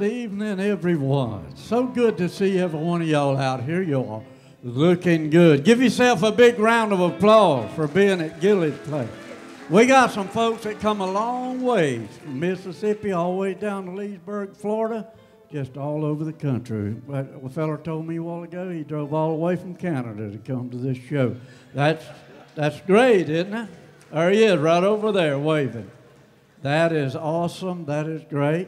good evening, everyone. So good to see every one of y'all out here. You're looking good. Give yourself a big round of applause for being at Gilley's place. We got some folks that come a long ways from Mississippi all the way down to Leesburg, Florida, just all over the country. A fella told me a while ago he drove all the way from Canada to come to this show. That's great, isn't it? There he is, right over there, waving. That is awesome. That is great.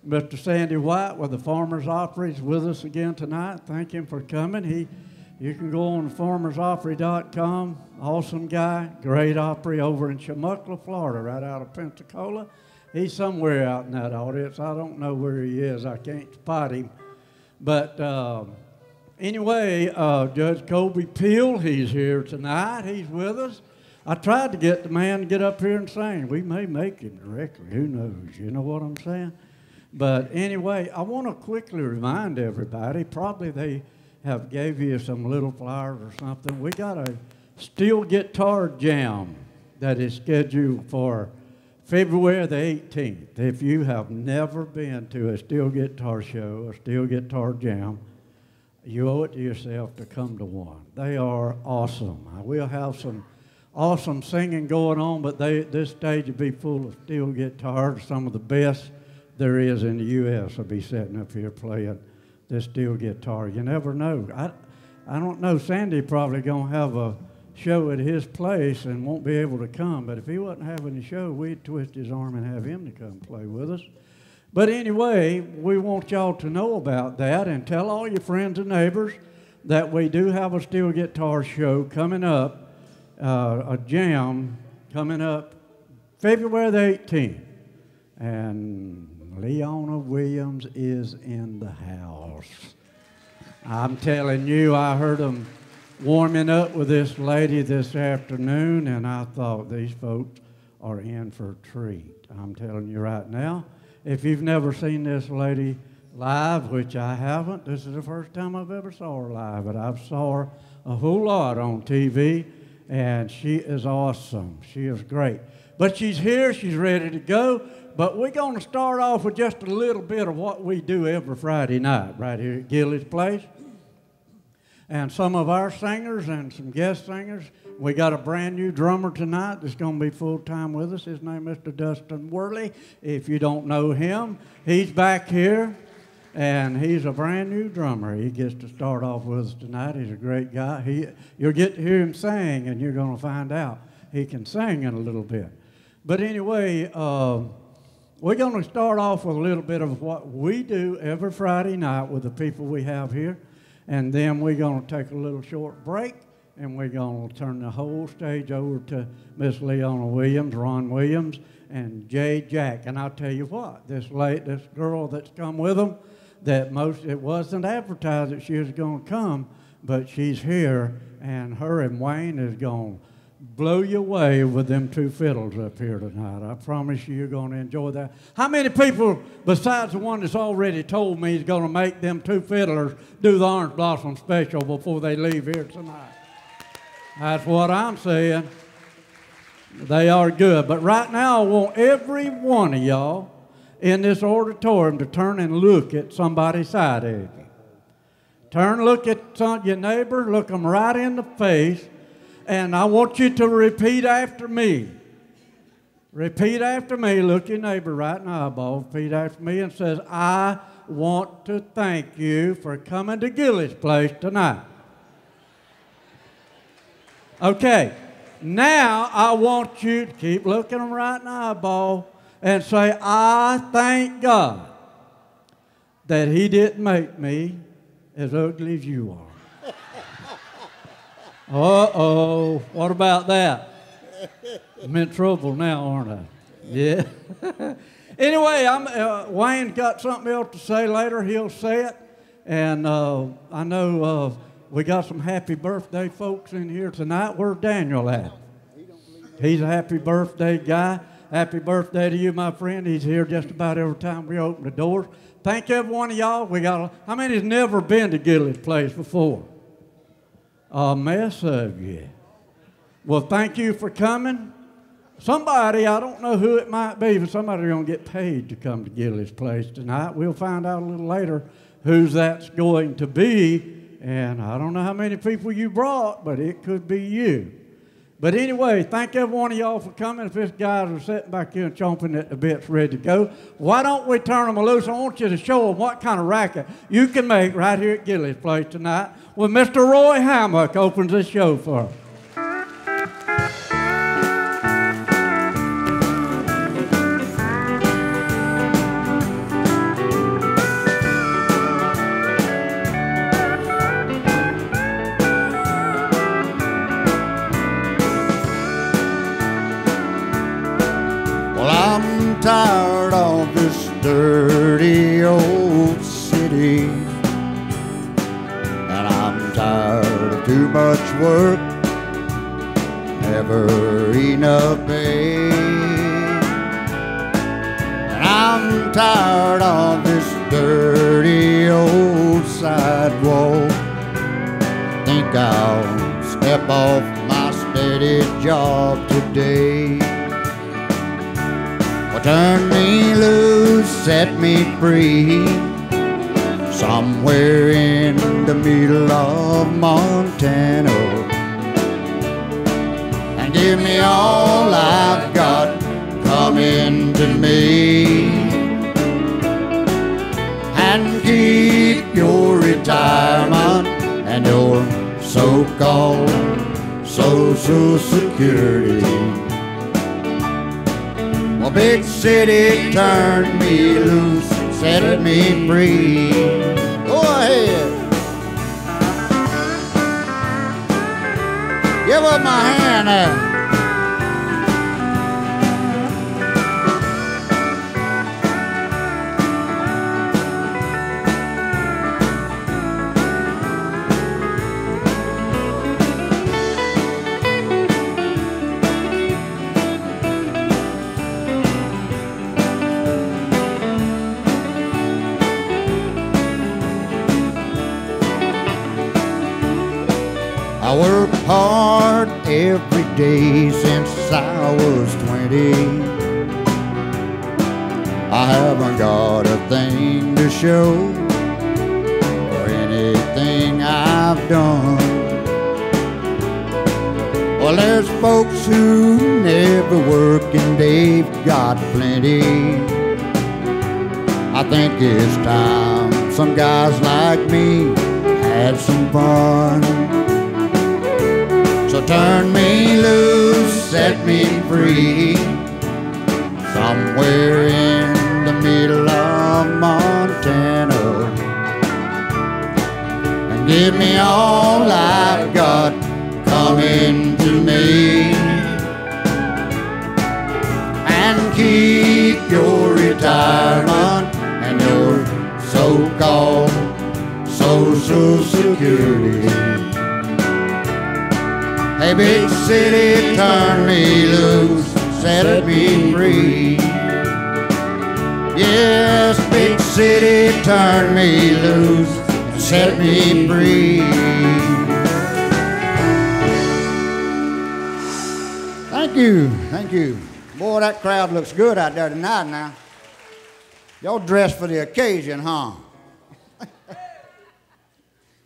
Mr. Sandy White with the Farmer's Opry is with us again tonight. Thank him for coming. You can go on farmersopry.com. Awesome guy. Great Opry over in Chumuckla, Florida, right out of Pensacola. He's somewhere out in that audience. I don't know where he is. I can't spot him. But anyway, Judge Colby Peel, he's here tonight. He's with us. I tried to get the man to get up here and sing. We may make him directly. Who knows? You know what I'm saying? But anyway, I want to quickly remind everybody, probably they have gave you some little flyers or something. We got a steel guitar jam that is scheduled for February the 18th. If you have never been to a steel guitar show, a steel guitar jam, you owe it to yourself to come to one. They are awesome. We'll have some awesome singing going on, but this stage will be full of steel guitars. Some of the best there is in the U.S. will be sitting up here playing this steel guitar. You never know. I don't know. Sandy probably going to have a show at his place and won't be able to come, but if he wasn't having a show, we'd twist his arm and have him to come play with us. But anyway, we want y'all to know about that and tell all your friends and neighbors that we do have a steel guitar show coming up. A jam coming up February the 18th. And Leona Williams is in the house. I'm telling you, I heard them warming up with this lady this afternoon, and I thought these folks are in for a treat. I'm telling you right now, if you've never seen this lady live, which I haven't, this is the first time I've ever saw her live, but I've saw her a whole lot on TV. And she is awesome. She is great. But she's here. She's ready to go. But we're going to start off with just a little bit of what we do every Friday night right here at Gilley's place. And some of our singers and some guest singers. We got a brand new drummer tonight that's going to be full-time with us. His name is Mr. Dustan Worley. If you don't know him, he's back here. And he's a brand new drummer. He gets to start off with us tonight. He's a great guy. You'll get to hear him sing, and you're going to find out he can sing in a little bit. But anyway, we're going to start off with a little bit of what we do every Friday night with the people we have here. And then we're going to take a little short break, and we're going to turn the whole stage over to Miss Leona Williams, Ron Williams, and Jay Jack. And I'll tell you what, this girl that's come with them, it wasn't advertised that she was going to come, but she's here, and her and Wayne is going to blow you away with them two fiddles up here tonight. I promise you, you're going to enjoy that. How many people, besides the one that's already told me he's going to make them two fiddlers do the Orange Blossom Special before they leave here tonight? That's what I'm saying. They are good. But right now, I want every one of y'all in this auditorium to turn and look at somebody's side of you. Turn, look at your neighbor, look them right in the face, and I want you to repeat after me. Repeat after me. Look your neighbor right in the eyeball. Repeat after me and says, I want to thank you for coming to Gilley's place tonight. Okay, now I want you to keep looking them right in the eyeball and say, I thank God that He didn't make me as ugly as you are. Uh-oh, what about that? I'm in trouble now, aren't I? Yeah. Anyway, Wayne's got something else to say later. He'll say it. And I know we got some happy birthday folks in here tonight. Where's Daniel at? He's a happy birthday guy. Happy birthday to you, my friend. He's here just about every time we open the doors. Thank every one of y'all. How many has never been to Gilley's place before? A mess of you. Well, thank you for coming. Somebody, I don't know who it might be, but somebody's going to get paid to come to Gilley's place tonight. We'll find out a little later whose that's going to be. And I don't know how many people you brought, but it could be you. But anyway, thank every one of y'all for coming. If this guys are sitting back here and chomping at the bits ready to go, why don't we turn them loose? I want you to show them what kind of racket you can make right here at Gilley's place tonight when Mr. Roy Haddock opens this show for us. Tired of this dirty old city, and I'm tired of too much work, never enough pay. And I'm tired of this dirty old sidewalk. Think I'll step off my steady job today. Turn me loose, set me free, somewhere in the middle of Montana, and give me all I've got coming to me, and keep your retirement and your so-called Social Security. Well, big city, turn me loose, set me free. Go ahead. Give up my hand there. I work hard every day since I was 20. I haven't got a thing to show for anything I've done. Well, there's folks who never work and they've got plenty. I think it's time some guys like me had some fun. So turn me loose, set me free, somewhere in the middle of Montana, and give me all I've got coming to me, and keep your retirement and your so-called Social Security. Hey, big city, turn me loose, set me free. Yes, big city, turn me loose, set me free. Thank you, thank you. Boy, that crowd looks good out there tonight now. Y'all dressed for the occasion, huh?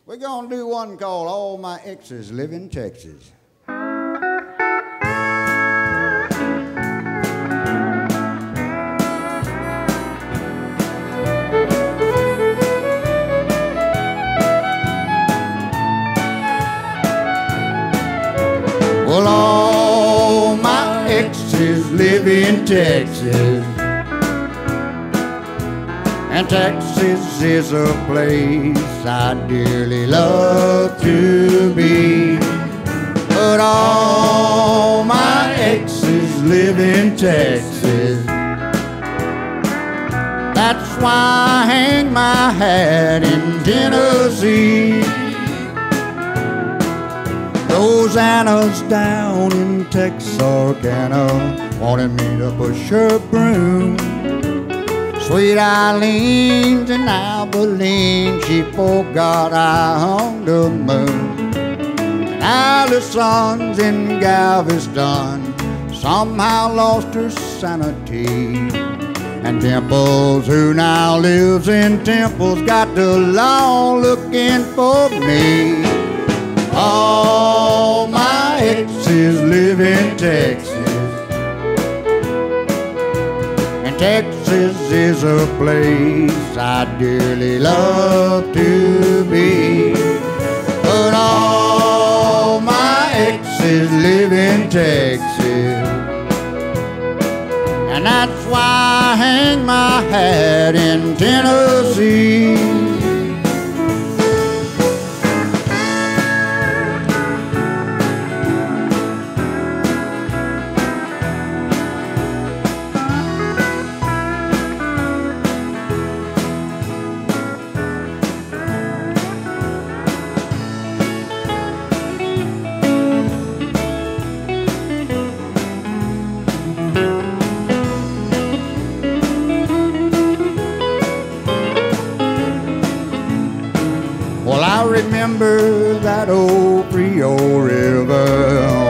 We're gonna do one called All My Exes Live in Texas. Well, all my exes live in Texas, and Texas is a place I dearly love to be. But all my exes live in Texas. That's why I hang my hat in Tennessee. Those Annas down in Texarkana wanted me to push her broom. Sweet Eileen's in Abilene, she forgot I hung the moon. And Allison's in Galveston, somehow lost her sanity. And Dimples, who now lives in Temple's, got the law looking for me. All my exes live in Texas, and Texas is a place I dearly love to be. But all my exes live in Texas, and that's why I hang my hat in Tennessee. Remember that old Frio River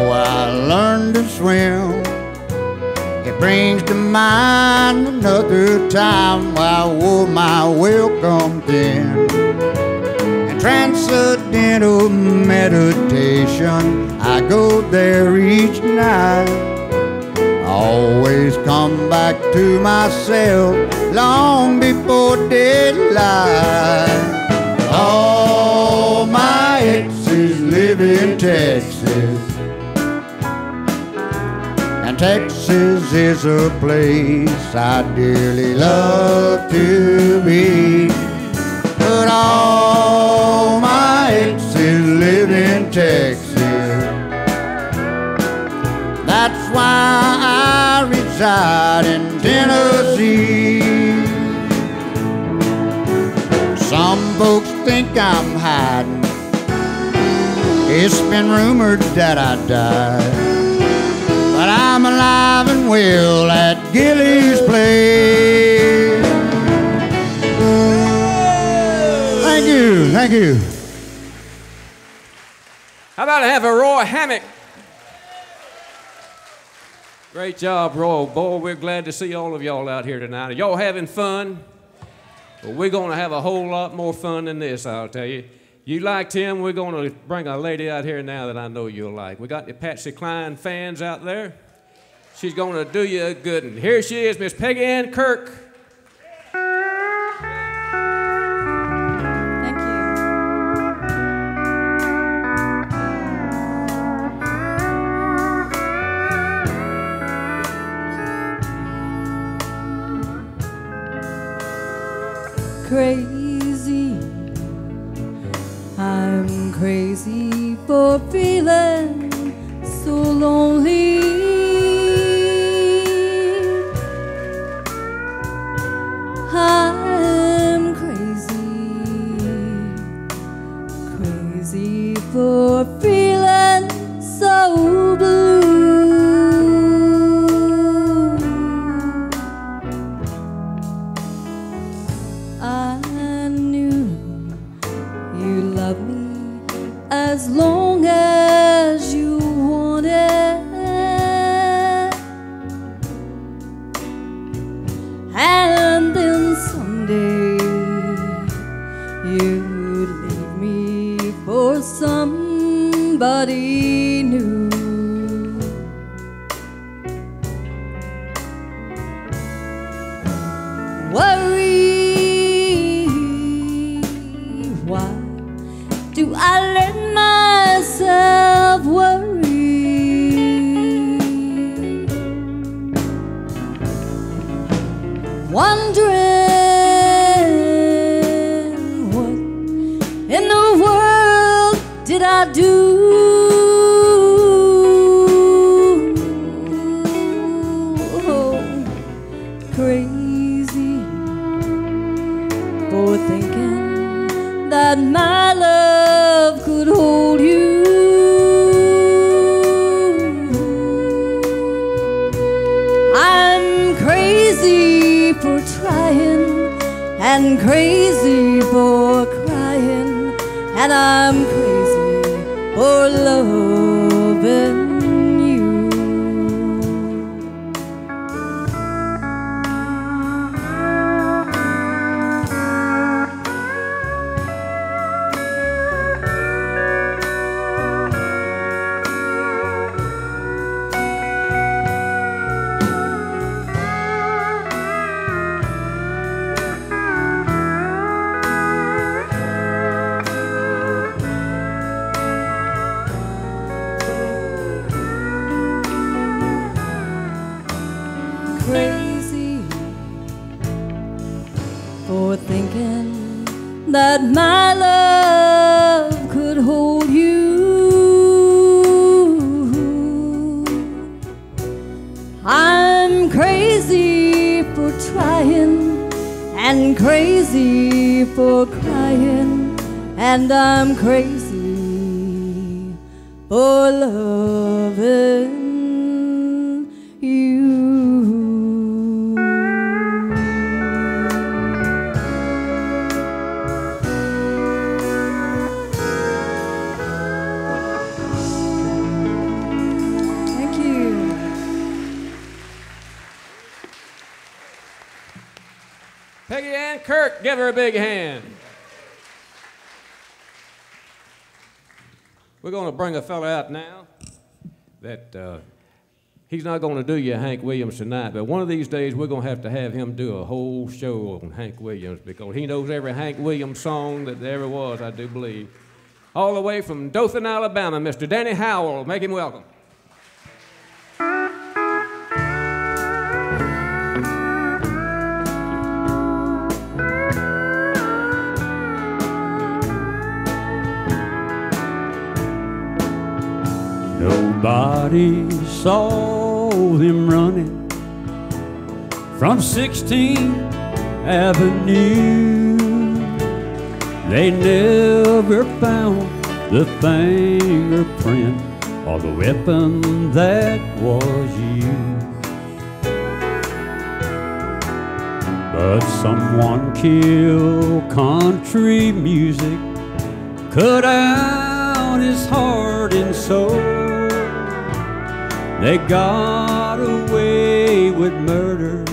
where I learned to swim. It brings to mind another time where I wore my welcome thin. In transcendental meditation, I go there each night. I always come back to myself long before daylight. All my exes live in Texas, and Texas is a place I dearly love to be. But all my exes live in Texas, that's why I reside in Tennessee. Some folks think I'm hiding. It's been rumored that I died, but I'm alive and well at Gilley's place. Thank you, thank you. How about I have a Roy Hammock? Great job, Roy. Boy, we're glad to see all of y'all out here tonight. Are y'all having fun? Well, we're going to have a whole lot more fun than this, I'll tell you. You liked him, we're going to bring a lady out here now that I know you'll like. We got the Patsy Cline fans out there. She's going to do you a good one. Here she is, Miss Peggy Ann Kirk. Thank you. Crazy, I'm crazy for feeling so lonely. I'm crazy for feeling so blue. I knew you loved me as long as you wanted, and then someday you'd leave me for somebody new. Worry, why do I let myself worry? Wondering what in the world did I do? Oh, crazy for thinking that my love could hold you. I'm crazy for trying and crazy for crying, and I'm crazy for loving you. for thinking that my love could hold you. I'm crazy for trying and crazy for crying, and I'm crazy for loving you. Thank you. Peggy Ann Kirk, give her a big hand. We're going to bring a fella out now that he's not going to do you Hank Williams tonight, but one of these days we're going to have him do a whole show on Hank Williams because he knows every Hank Williams song that there ever was, I do believe. All the way from Dothan, Alabama, Mr. Danny Howell. Make him welcome. Nobody saw them running from 16th Avenue. They never found the fingerprint or the weapon that was used. But someone killed country music, cut out his heart and soul. They got away with murder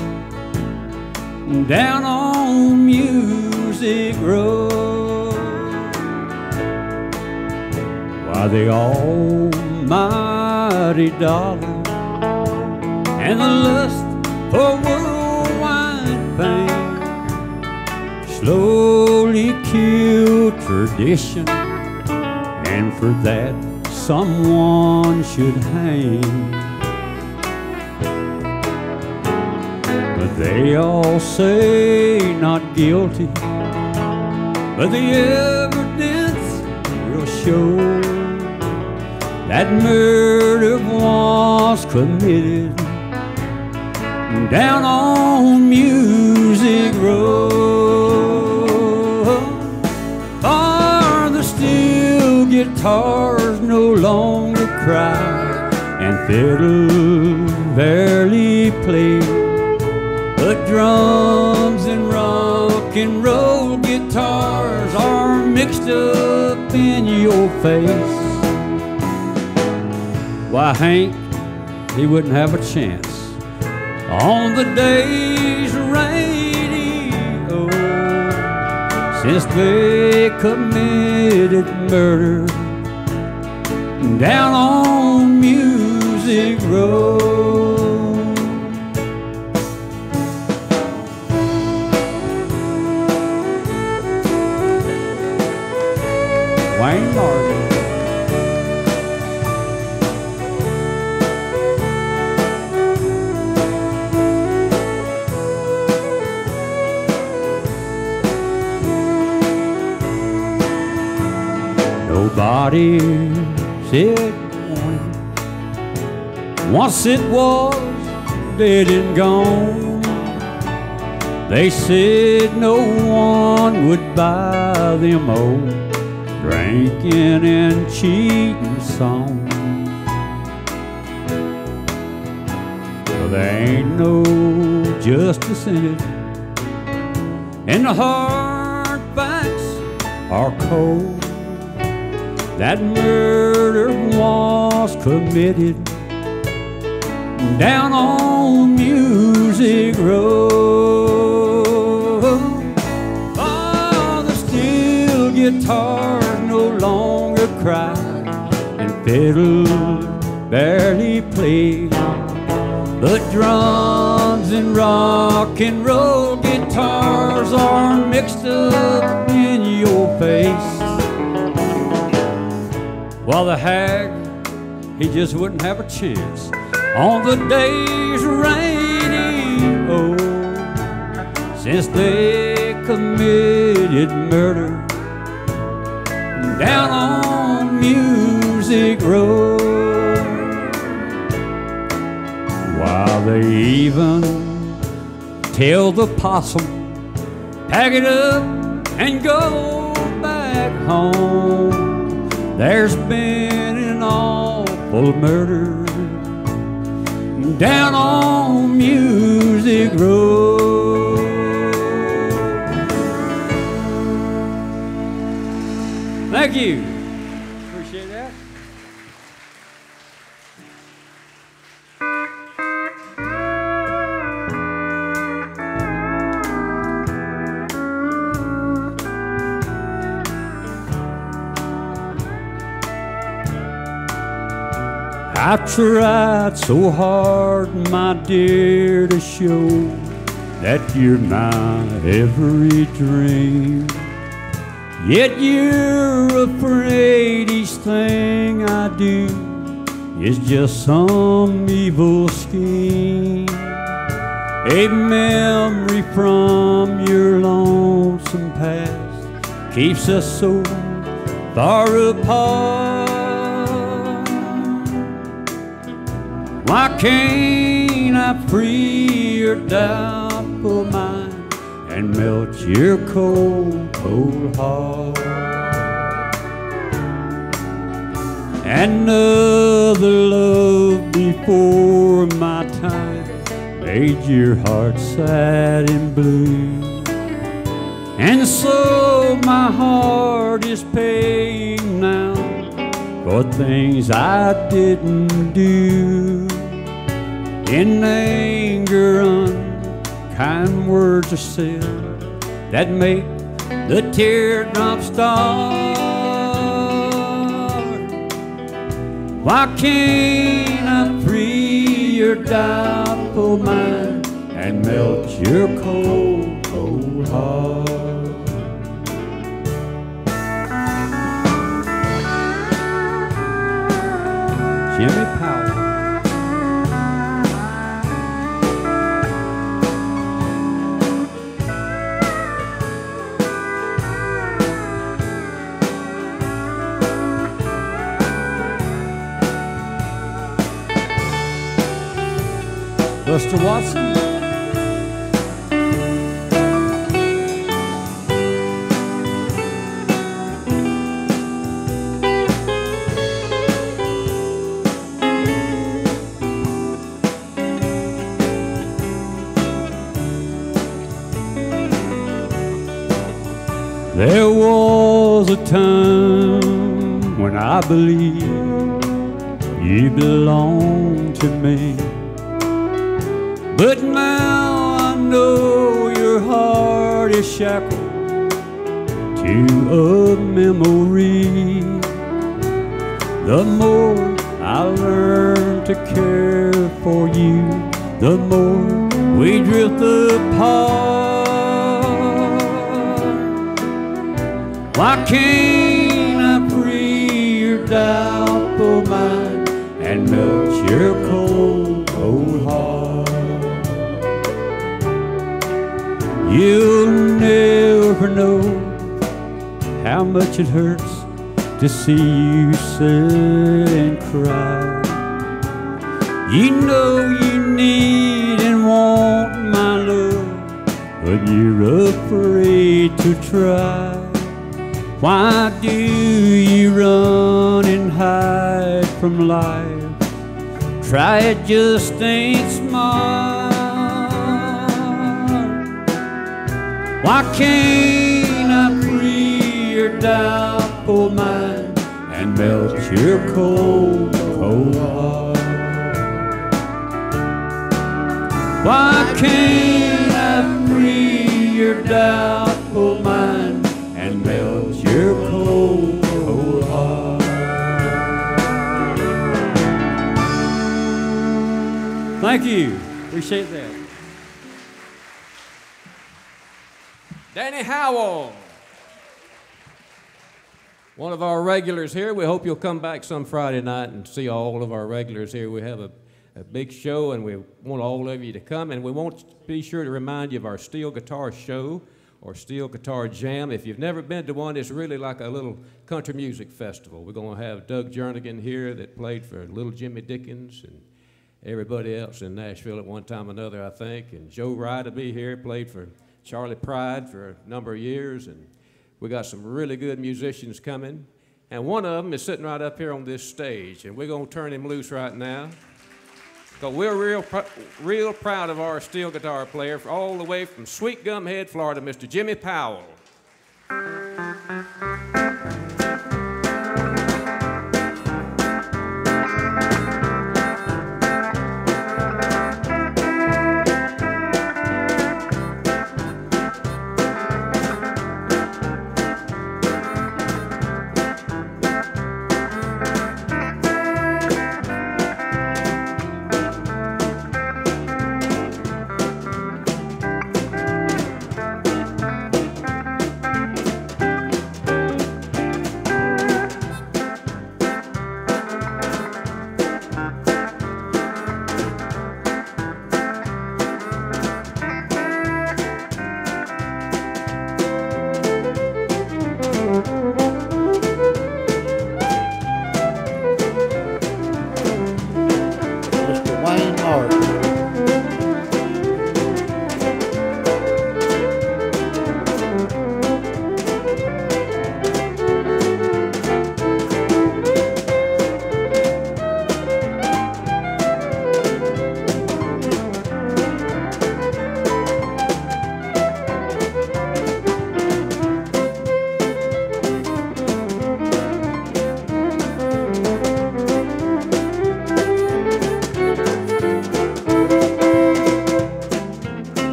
down on Music Road. Why, the almighty dollar and the lust for worldwide fame slowly killed tradition, and for that someone should hang. But they all say not guilty, but the evidence will show that murder was committed down on Music Road. For the steel guitars no longer cry, and fiddles barely play, but drums and rock and roll guitars are mixed up in your face. Why, Hank, he wouldn't have a chance on the day's radio since they committed murder down on Music Road. Wayne Martin. Nobody said morning. Once it was dead and gone. They said no one would buy them old drinking and cheating songs. Well, there ain't no justice in it, and the hard facts are cold. That murder was committed down on Music Road. Oh, the steel guitars no longer cry, and fiddles barely play, but drums and rock and roll guitars are mixed up in your face. While the hag, he just wouldn't have a chance on the day's radio since they committed murder down on Music Road. While they even tell the possum, pack it up and go back home. There's been an awful murder down on Music Road. Thank you. Appreciate that. I tried so hard, my dear, to show that you're my every dream. Yet you're afraid each thing I do is just some evil scheme. A memory from your lonesome past keeps us so far apart. Why can't I free your doubtful mind and melt your cold, cold heart? Another love before my time made your heart sad and blue, and so my heart is paying now for things I didn't do. In anger, unkind words are said that make the teardrops start. Why can't I free your doubtful mind and melt your cold, cold heart? Jimmy Powell. Buster Watson. There was a time when I believed you belonged to me, but now I know your heart is shackled to a memory. The more I learn to care for you, the more we drift apart. Why can't I free your doubtful mind and melt your cold, cold heart? You'll never know how much it hurts to see you sit and cry. You know you need and want my love, but you're afraid to try. Why do you run and hide from life? Try it, just ain't smart. Why can't I free your doubtful mind and melt your cold, cold heart? Why can't I free your doubtful mind and melt your cold, cold heart? Thank you. Appreciate that. Danny Howell, one of our regulars here. We hope you'll come back some Friday night and see all of our regulars here. We have a big show, and we want all of you to come. And we want to be sure to remind you of our steel guitar show or steel guitar jam. If you've never been to one, it's really like a little country music festival. We're going to have Doug Jernigan here that played for Little Jimmy Dickens and everybody else in Nashville at one time or another, I think. And Joe Wright will be here, played for Charlie Pride for a number of years. And we got some really good musicians coming. And one of them is sitting right up here on this stage. And we're going to turn him loose right now. Because we're real proud of our steel guitar player all the way from Sweet Gum Head, Florida, Mr. Jimmy Powell.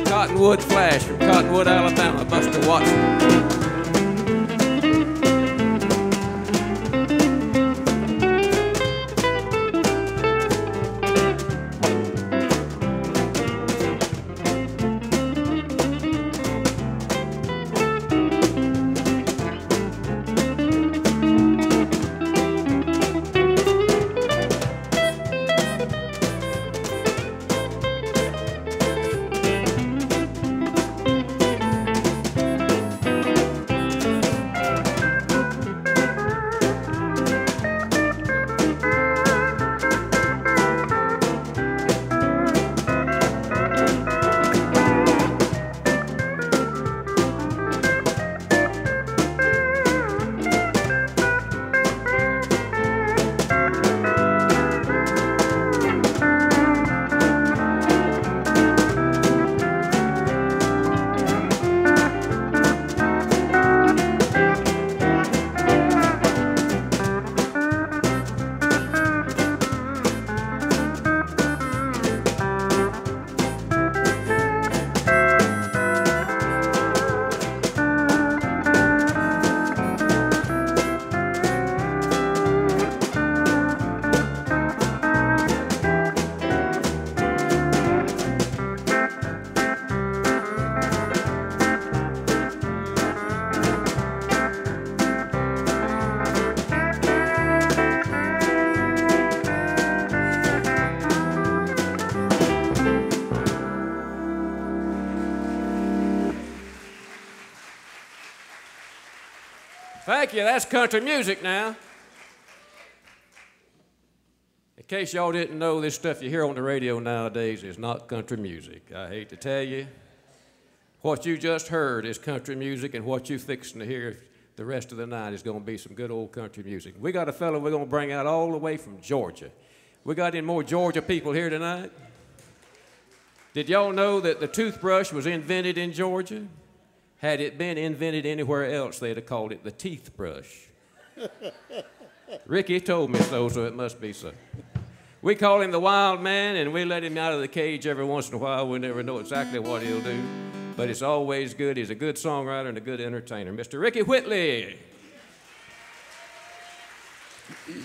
Cottonwood Flash from Cottonwood, Alabama, Buster Watson. Thank you. That's country music now. In case y'all didn't know, this stuff you hear on the radio nowadays is not country music. I hate to tell you. What you just heard is country music, and what you're fixing to hear the rest of the night is going to be some good old country music. We got a fellow we're going to bring out all the way from Georgia. We got any more Georgia people here tonight? Did y'all know that the toothbrush was invented in Georgia? Had it been invented anywhere else, they'd have called it the teeth brush. Ricky told me so, so it must be so. We call him the wild man, and we let him out of the cage every once in a while. We never know exactly what he'll do, but it's always good. He's a good songwriter and a good entertainer. Mr. Ricky Whitley.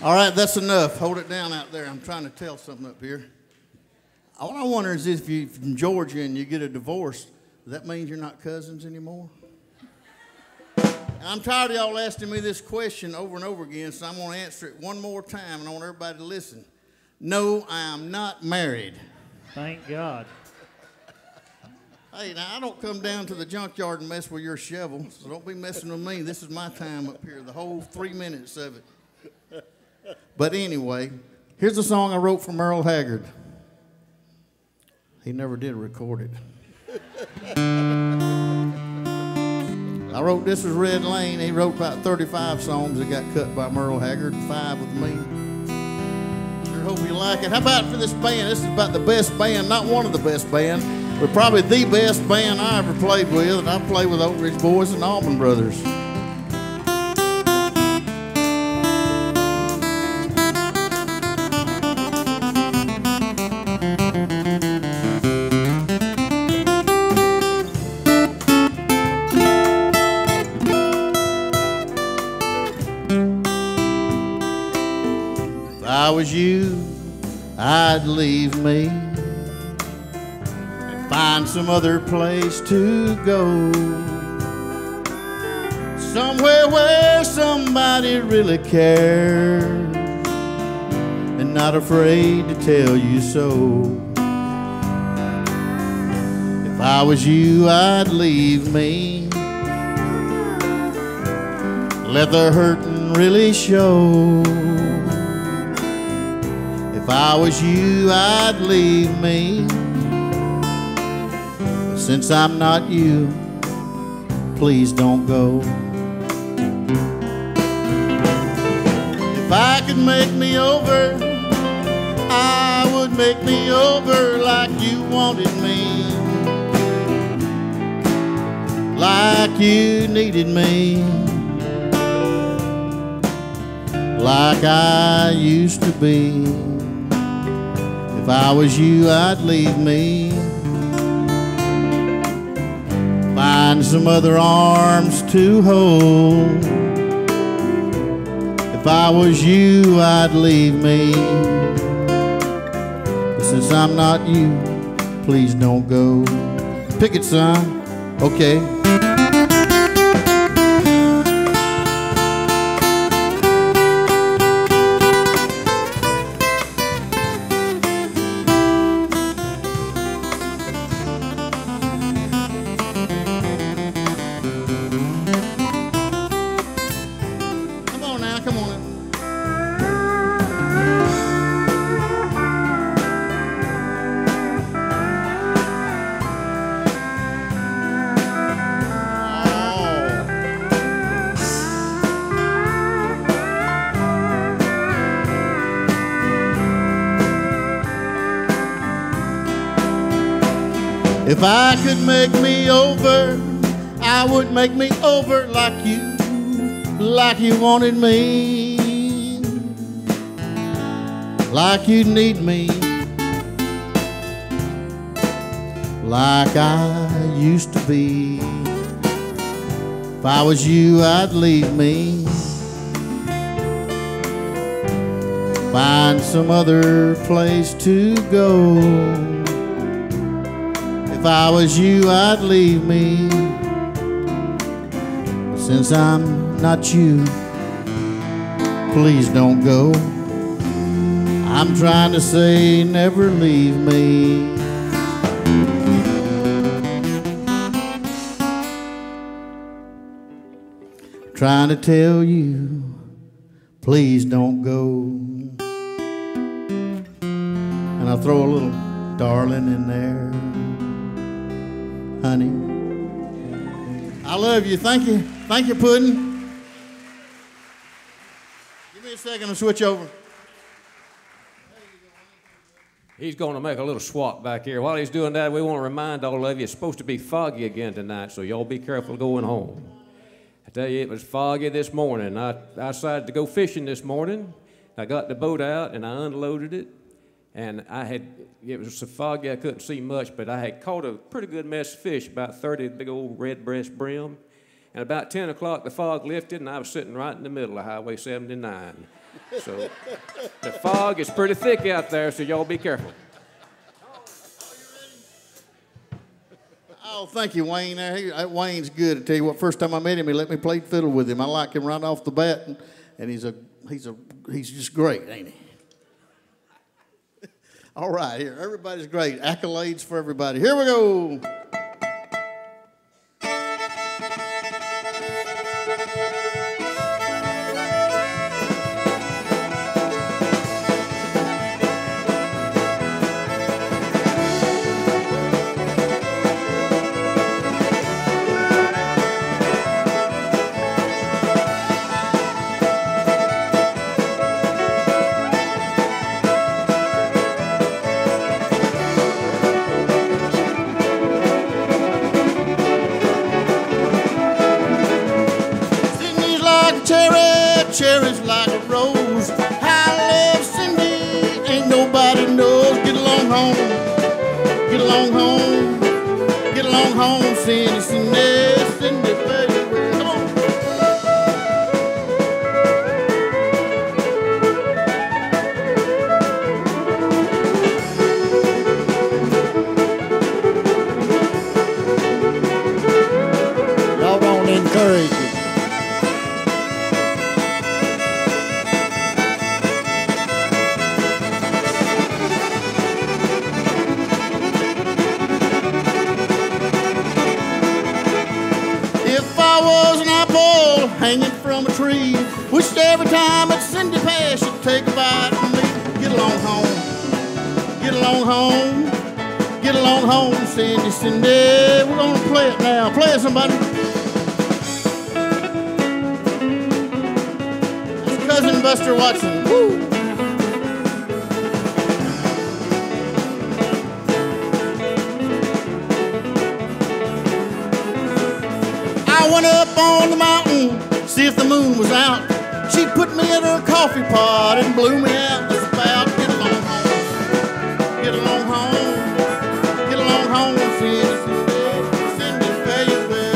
All right, that's enough. Hold it down out there. I'm trying to tell something up here. All I wonder is if you're from Georgia and you get a divorce, does that mean you're not cousins anymore? I'm tired of y'all asking me this question over and over again, so I'm going to answer it one more time, and I want everybody to listen. No, I am not married. Thank God. Hey, now, I don't come down to the junkyard and mess with your shovel, so don't be messing with me. This is my time up here, the whole 3 minutes of it. But anyway, here's a song I wrote for Merle Haggard. He never did record it. I wrote This Was Red Lane. He wrote about 35 songs that got cut by Merle Haggard, 5 with me. Sure hope you like it. How about for this band? This is about the best band, not one of the best bands, but probably the best band I ever played with, and I played with Oak Ridge Boys and Allman Brothers. If I was you, I'd leave me and find some other place to go, somewhere where somebody really cares and not afraid to tell you so. If I was you, I'd leave me, let the hurtin' really show. If I was you, I'd leave me. Since I'm not you, please don't go. If I could make me over, I would make me over like you wanted me, like you needed me, like I used to be. If I was you, I'd leave me, find some other arms to hold. If I was you, I'd leave me. But since I'm not you, please don't go. Pick it, son. Okay. If I could make me over, I would make me over like you wanted me, like you need me, like I used to be. If I was you, I'd leave me, find some other place to go. If I was you, I'd leave me. Since I'm not you, please don't go. I'm trying to say never leave me. Trying to tell you, please don't go. And I'll throw a little darling in there. Honey, I love you. Thank you. Thank you, Puddin'. Give me a second to switch over. He's going to make a little swap back here. While he's doing that, we want to remind all of you it's supposed to be foggy again tonight, so y'all be careful going home. I tell you, it was foggy this morning. I decided to go fishing this morning. I got the boat out and I unloaded it. And it was so foggy I couldn't see much, but I had caught a pretty good mess of fish, about 30 big old red breast brim. And about 10 o'clock, the fog lifted, and I was sitting right in the middle of Highway 79. So the fog is pretty thick out there, so y'all be careful. Oh, thank you, Wayne. Wayne's good. I tell you what, first time I met him, he let me play fiddle with him. I like him right off the bat, and he's just great, ain't he? All right, here, everybody's great. Accolades for everybody. Here we go. Cherries like a rose. I love Cindy, ain't nobody knows. Get along home, get along home, get along home, Cindy, Cindy, Cindy, baby. Come on. Y'all don't encourage it. Hanging from a tree, wished every time that Cindy passed she'd take a bite from me. Get along home, get along home, get along home, Cindy, Cindy. We're gonna play it now. Play it, somebody. That's Cousin Buster Watson. Woo. I went up on the mountain, see if the moon was out. She put me in her coffee pot and blew me out the spout. Get along home, get along home, get along home, Cindy, Cindy, fare you well.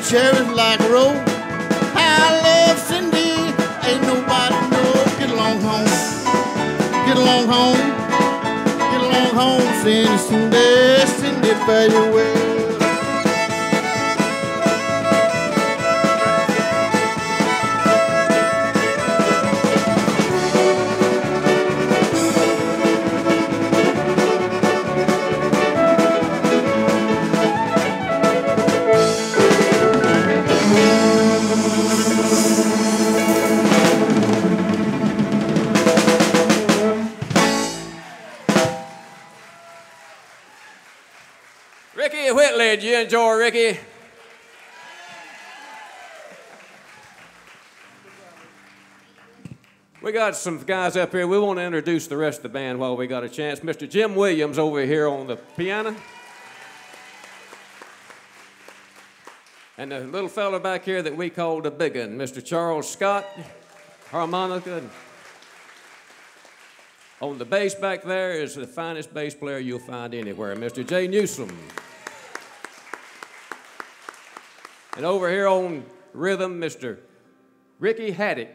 Cherries like a rose. I love Cindy, ain't nobody knows. Get along home, get along home, get along home, Cindy, Cindy, Cindy, fare you well. Ricky Whitley, did you enjoy Ricky? We got some guys up here. We want to introduce the rest of the band while we got a chance. Mr. Jim Williams over here on the piano. And the little fella back here that we call the big one, Mr. Charles Scott, harmonica. On the bass back there is the finest bass player you'll find anywhere, Mr. J. Newsom. And over here on rhythm, Mr. Ricky Haddock.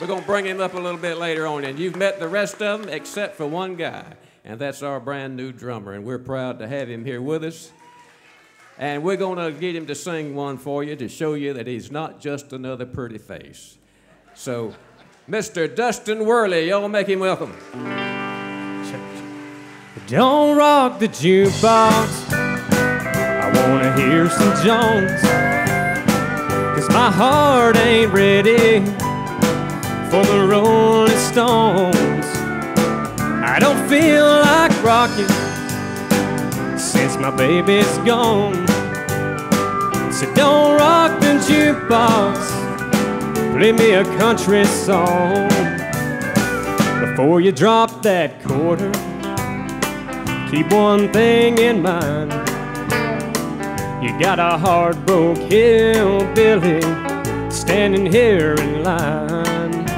We're going to bring him up a little bit later on, and you've met the rest of them except for one guy, and that's our brand new drummer, and we're proud to have him here with us. And we're going to get him to sing one for you to show you that he's not just another pretty face. So, Mr. Dustan Worley, y'all make him welcome. Don't rock the jukebox, I wanna hear some Jones, 'cause my heart ain't ready for the Rolling Stones. I don't feel like rocking since since my baby's gone. So don't rock the jukebox, play me a country song. Before you drop that quarter, keep one thing in mind. You got a hard-broke hillbilly standing here in line.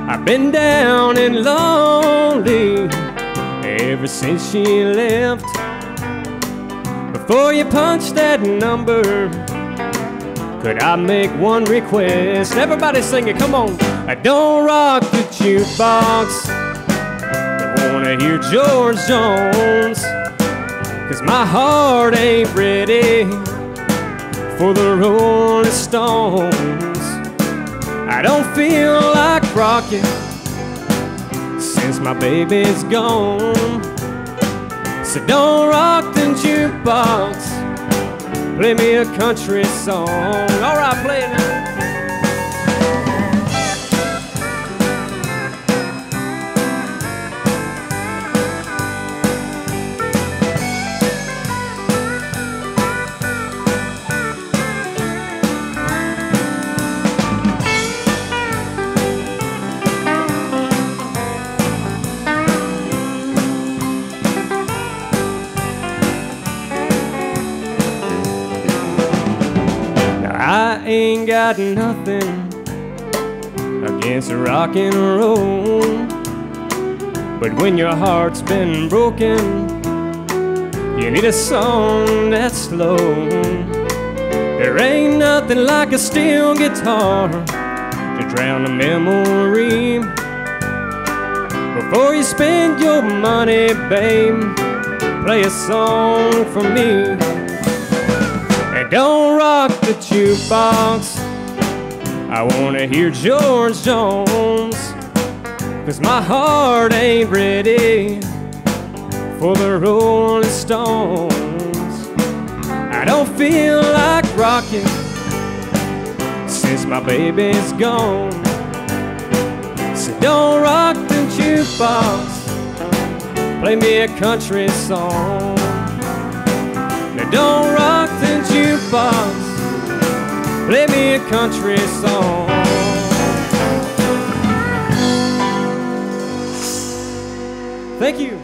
I've been down and lonely ever since she left. Before you punch that number, could I make one request? Everybody sing it, come on. I don't rock the jukebox, I wanna hear George Jones, 'cause my heart ain't ready for the Rolling Stones. I don't feel like rocking since my baby's gone. So don't rock the jukebox, play me a country song. All right, play it now. I ain't got nothing against rock and roll, but when your heart's been broken, you need a song that's slow. There ain't nothing like a steel guitar to drown a memory. Before you spend your money, babe, play a song for me. Don't rock the jukebox, I wanna hear George Jones, 'cause my heart ain't ready for the Rolling Stones. I don't feel like rocking since my baby's gone. So don't rock the jukebox, play me a country song. Now don't rock the jukebox, play me a country song. Thank you.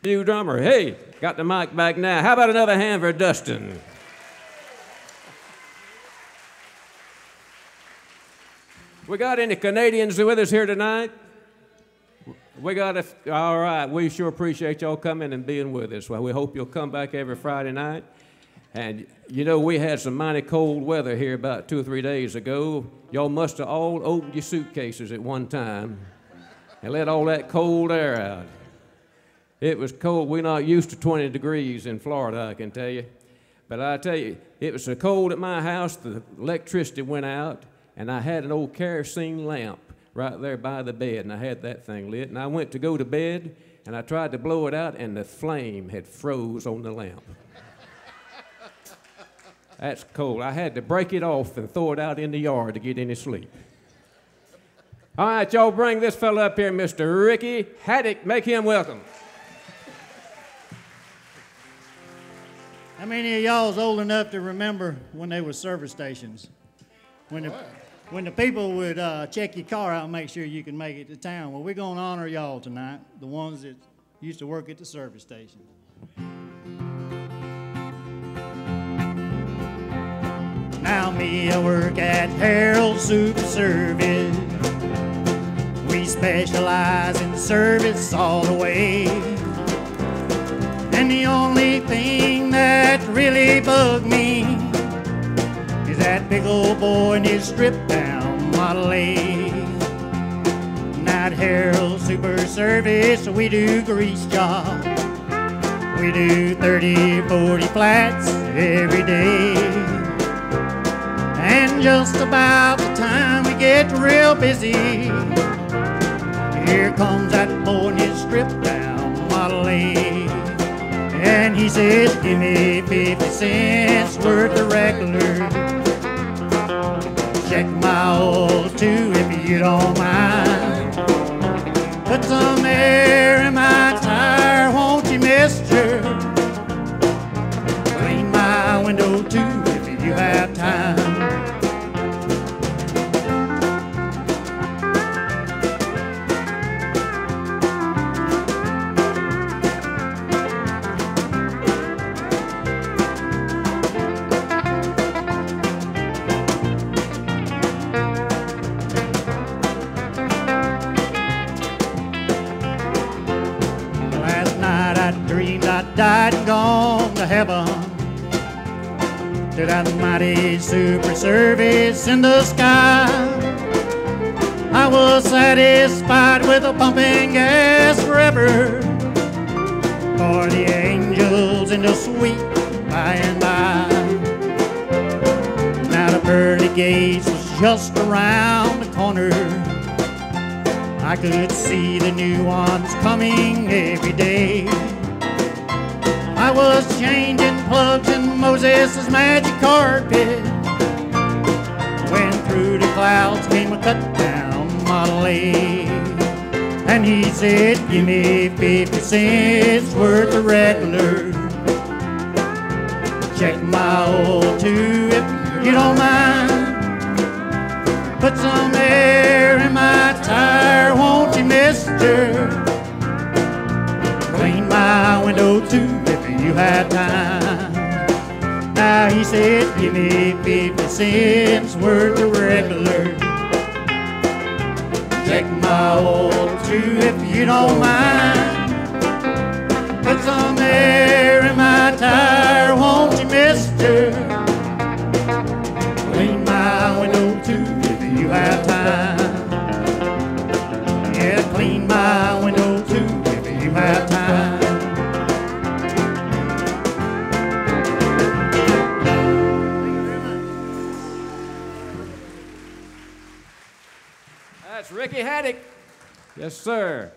New drummer, hey, got the mic back now. How about another hand for Dustan? We got any Canadians with us here tonight? We got all right, we sure appreciate y'all coming and being with us. Well, we hope you'll come back every Friday night. And you know, we had some mighty cold weather here about 2 or 3 days ago. Y'all must have all opened your suitcases at one time and let all that cold air out. It was cold. We're not used to 20 degrees in Florida, I can tell you. But I tell you, it was so cold at my house, the electricity went out, and I had an old kerosene lamp right there by the bed, and I had that thing lit, and I went to go to bed, and I tried to blow it out, and the flame had froze on the lamp. That's cold. I had to break it off and throw it out in the yard to get any sleep. All right, y'all bring this fella up here, Mr. Ricky Haddock. Make him welcome. How many of y'all is old enough to remember when they were service stations? When the people would check your car out and make sure you can make it to town. Well, we're going to honor y'all tonight, the ones that used to work at the service station. Now me, I work at Harold's Super Service. We specialize in service all the way. And the only thing that really bugged me is that big old boy in his stripped-down Model A. Now at Harold Super Service, we do grease jobs. We do 30, 40 flats every day. And just about the time we get real busy, here comes that boy in his stripped-down Model A. And he says, give me 50 cents worth of regular. Check my oil too if you don't mind. died and gone to heaven, to that mighty super service in the sky. I was satisfied with a pumping gas forever, for the angels in the sweet by and by. Now the pearly gates was just around the corner. I could see the new ones coming every day. I was changing plugs in Moses' magic carpet when through the clouds came a cut-down Model A. And he said, give me 50 cents worth of regular. Check my oil too if you don't mind. Put some air in my tire, won't you, mister? Clean my window too if you had time. Now he said, give me 50 cents worth of regular. Check my oil too if you don't mind. Put some air in my tire, won't you, mister? Clean my window too if you have time. Yeah, clean my window too if you have time. That's Ricky Haddock. Yes, sir.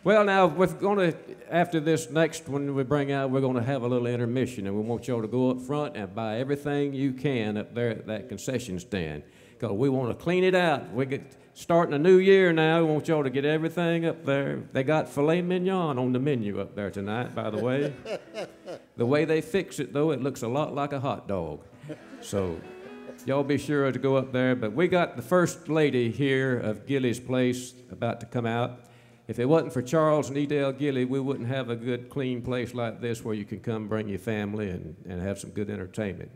Well, now, we're going to, after this next one we bring out, we're going to have a little intermission, and we want y'all to go up front and buy everything you can up there at that concession stand, because we want to clean it out. We're starting a new year now. We want y'all to get everything up there. They got filet mignon on the menu up there tonight, by the way. The way they fix it, though, it looks a lot like a hot dog. So y'all be sure to go up there. But we got the first lady here of Gilley's place about to come out. If it wasn't for Charles and Edel Gilley, we wouldn't have a good, clean place like this where you can come bring your family and have some good entertainment.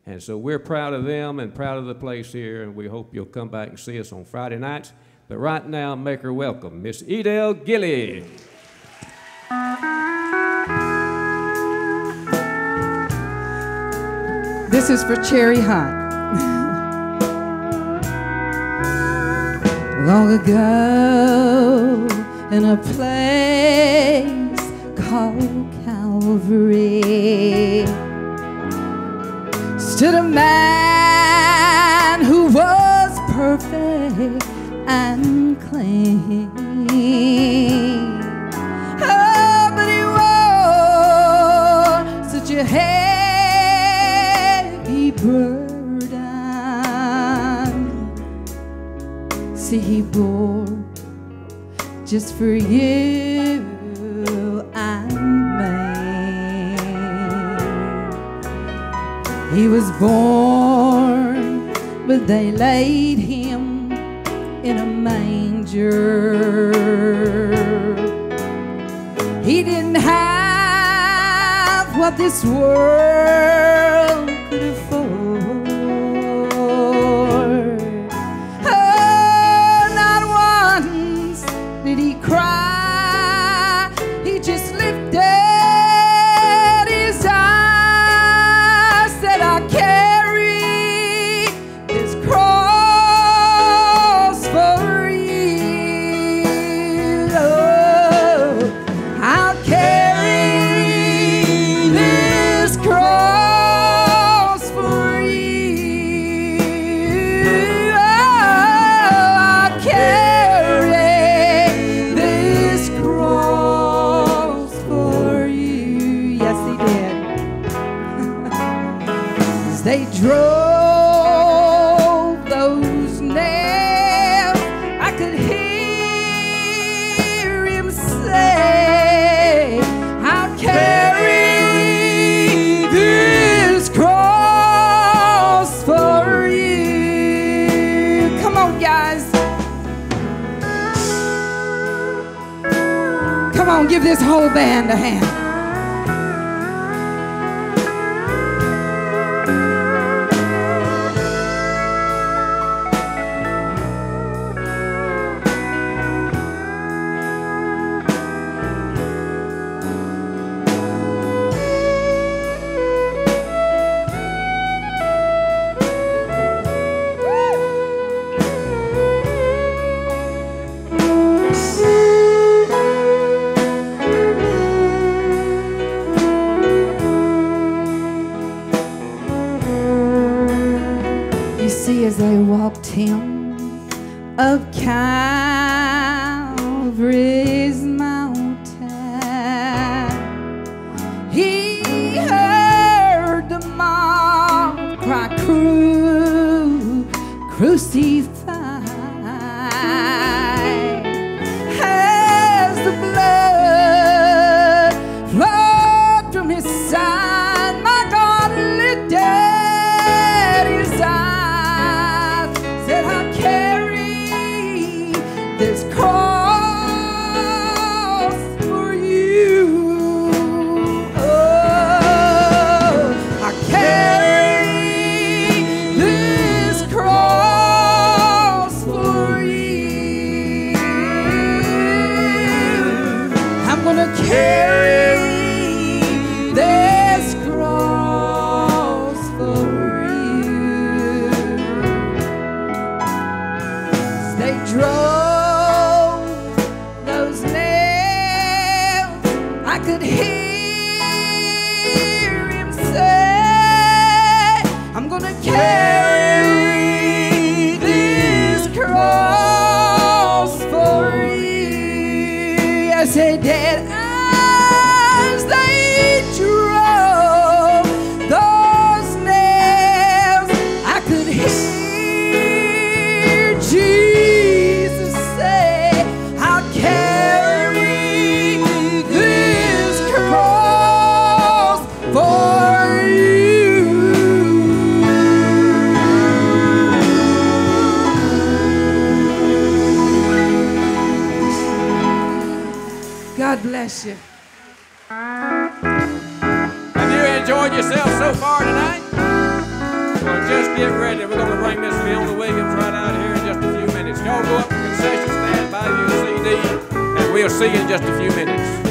And so we're proud of them and proud of the place here, and we hope you'll come back and see us on Friday nights. But right now, make her welcome, Miss Edel Gilley. This is for Cherry Hunt. Long ago, in a place called Calvary, stood a man who was perfect and clean. Oh, but he wore such a heavy burden. See, he bore just for you and me. He was born, but they laid him in a manger. He didn't have what this world could afford. Oh, not once did he cry. He just lifted his eyes, said, I carry this cross for you. Oh, I'll carry this cross for you. Oh, I'll carry this cross for you. Yes, he did. As they drove those nails, I could hear him say, I'll carry this cross for you. Come on, guys. Come on, give this whole band a hand. Calvary's mountain. He heard the mob cry, crucify. As the blood flowed from his side, my God looked at his eyes, said, I carry this cross for you. Oh, I carry this cross for you. I'm gonna carry this cross for you. They drove those nails, I could hear him say, I'm gonna carry this cross for you. I said, Dad, as they drove those nails, I could hear Jesus say, I'll carry this cross for you. God bless you. Have you enjoyed yourself so far tonight? Well, just get ready. We're going to bring Miss Fiona Williams right out here in just a few minutes. Y'all go up to the concession stand, buy you a CD, and we'll see you in just a few minutes.